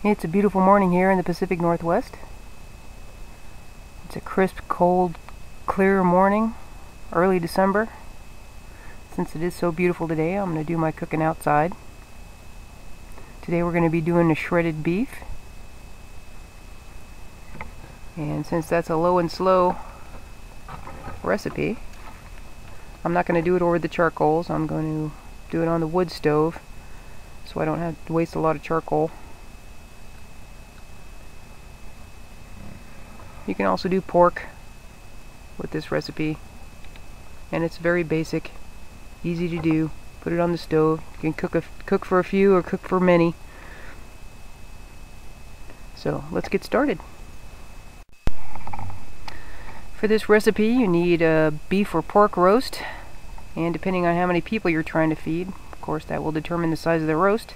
It's a beautiful morning here in the Pacific Northwest. It's a crisp, cold, clear morning, early December. Since it is so beautiful today, I'm going to do my cooking outside. Today we're going to be doing a shredded beef. And since that's a low and slow recipe, I'm not going to do it over the charcoals. I'm going to do it on the wood stove so I don't have to waste a lot of charcoal. You can also do pork with this recipe, and it's very basic, easy to do. Put it on the stove. You can cook for a few or cook for many. So let's get started. For this recipe you need a beef or pork roast, and depending on how many people you're trying to feed, of course that will determine the size of the roast.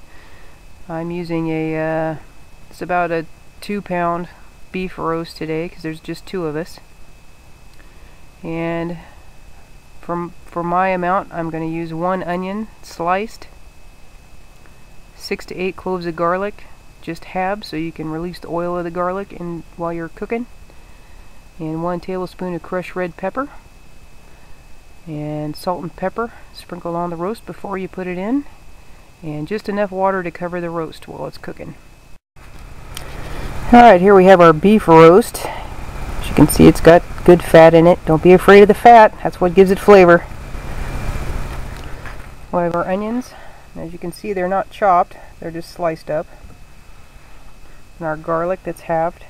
I'm using it's about a 2-pound beef roast today because there's just 2 of us, and for my amount I'm going to use 1 onion sliced, 6 to 8 cloves of garlic, just halved so you can release the oil of the garlic while you're cooking, and 1 tablespoon of crushed red pepper, and salt and pepper sprinkled on the roast before you put it in, and just enough water to cover the roast while it's cooking. Alright, here we have our beef roast. As you can see, it's got good fat in it. Don't be afraid of the fat. That's what gives it flavor. We have our onions. As you can see, they're not chopped. They're just sliced up. And our garlic that's halved.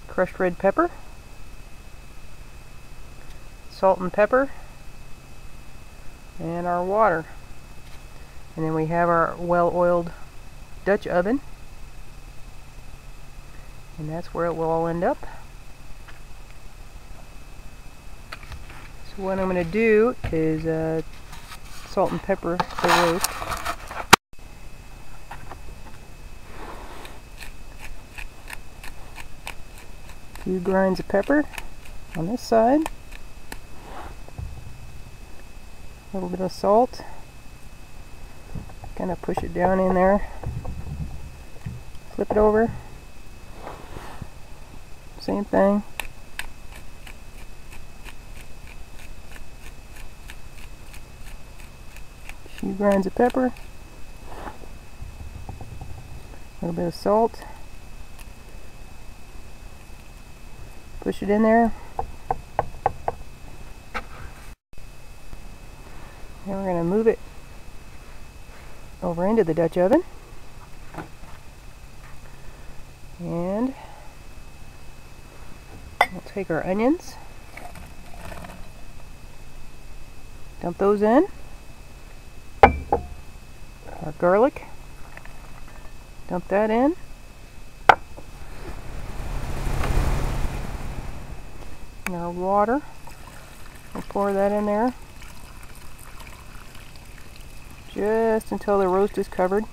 Crushed red pepper. Salt and pepper. And our water. And then we have our well-oiled Dutch oven. And that's where it will all end up. So what I'm going to do is salt and pepper the roast. A few grinds of pepper on this side. A little bit of salt. Kind of push it down in there. Flip it over. Same thing. A few grinds of pepper. A little bit of salt. Push it in there. Now we're going to move it over into the Dutch oven. And we'll take our onions, dump those in, our garlic, dump that in, and our water, we'll pour that in there just until the roast is covered.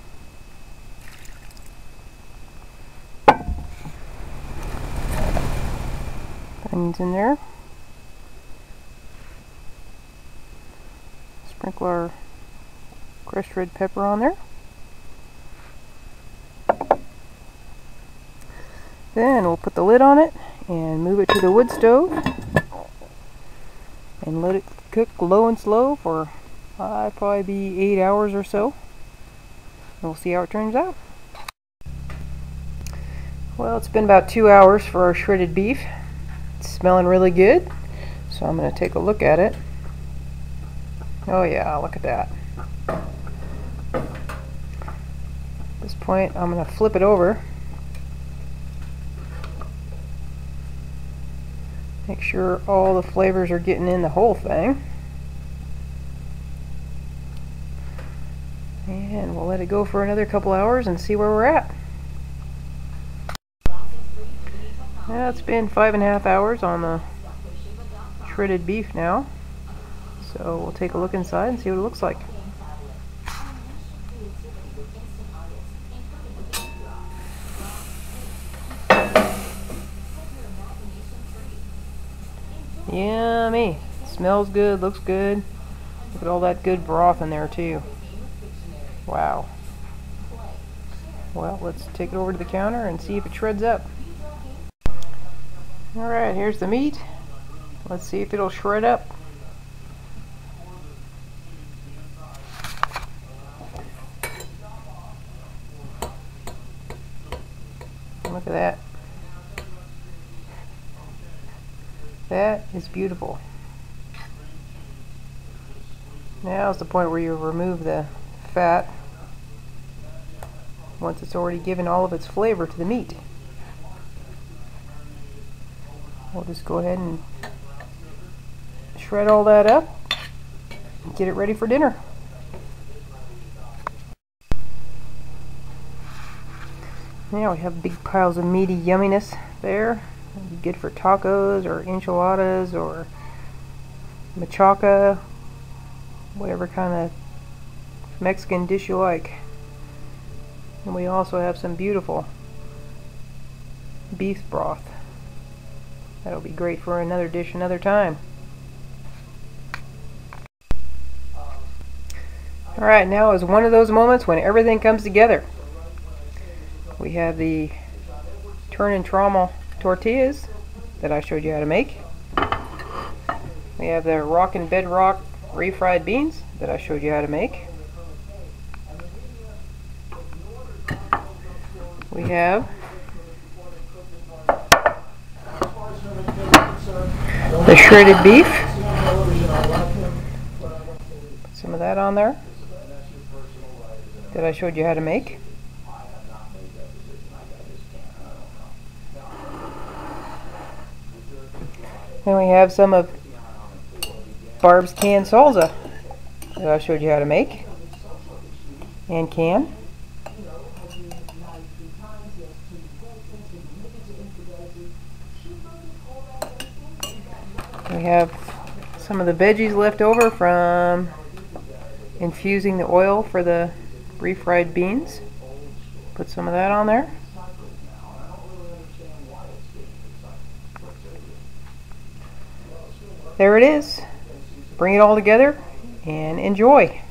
Onions in there. Sprinkle our crushed red pepper on there. Then we'll put the lid on it and move it to the wood stove and let it cook low and slow for probably be 8 hours or so. And we'll see how it turns out. Well, it's been about 2 hours for our shredded beef. Smelling really good, so I'm going to take a look at it. Oh yeah, look at that. At this point I'm going to flip it over, make sure all the flavors are getting in the whole thing, and we'll let it go for another couple hours and see where we're at. Yeah, it's been 5.5 hours on the shredded beef now, so we'll take a look inside and see what it looks like. Yummy! Smells good, looks good. Look at all that good broth in there too. Wow. Well, let's take it over to the counter and see if it shreds up. Alright, here's the meat. Let's see if it'll shred up. Look at that. That is beautiful. Now is the point where you remove the fat once it's already given all of its flavor to the meat. We'll just go ahead and shred all that up and get it ready for dinner. Now we have big piles of meaty yumminess there. Good for tacos or enchiladas or machaca, whatever kind of Mexican dish you like. And we also have some beautiful beef broth. That'll be great for another dish another time. Alright, now is one of those moments when everything comes together. We have the turn and trommel tortillas that I showed you how to make. We have the rock and bedrock refried beans that I showed you how to make. We have the shredded beef. Put some of that on there that I showed you how to make. Then we have some of Barb's canned salsa that I showed you how to make and can. We have some of the veggies left over from infusing the oil for the refried beans. Put some of that on there. There it is. Bring it all together and enjoy.